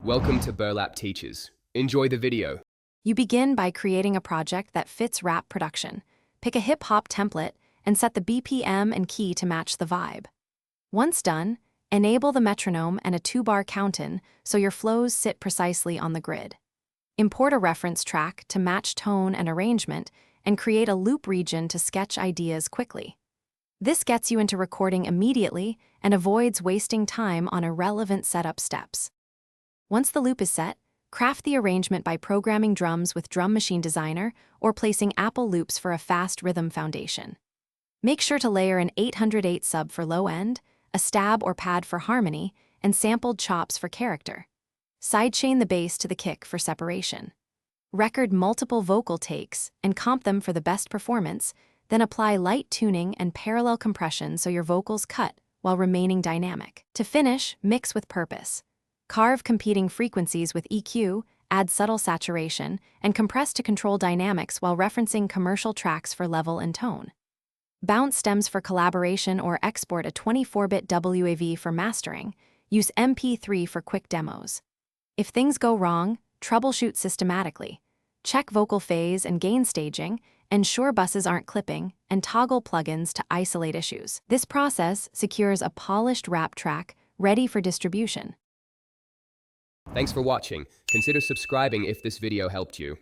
Welcome to Burlap Teachers. Enjoy the video. You begin by creating a project that fits rap production. Pick a hip-hop template and set the BPM and key to match the vibe. Once done, enable the metronome and a 2-bar count-in so your flows sit precisely on the grid. Import a reference track to match tone and arrangement and create a loop region to sketch ideas quickly. This gets you into recording immediately and avoids wasting time on irrelevant setup steps. Once the loop is set, craft the arrangement by programming drums with Drum Machine Designer or placing Apple loops for a fast rhythm foundation. Make sure to layer an 808 sub for low end, a stab or pad for harmony, and sampled chops for character. Sidechain the bass to the kick for separation. Record multiple vocal takes and comp them for the best performance, then apply light tuning and parallel compression so your vocals cut while remaining dynamic. To finish, mix with purpose. Carve competing frequencies with EQ, add subtle saturation, and compress to control dynamics while referencing commercial tracks for level and tone. Bounce stems for collaboration or export a 24-bit WAV for mastering. Use MP3 for quick demos. If things go wrong, troubleshoot systematically. Check vocal phase and gain staging, ensure buses aren't clipping, and toggle plugins to isolate issues. This process secures a polished rap track ready for distribution. Thanks for watching. Consider subscribing if this video helped you.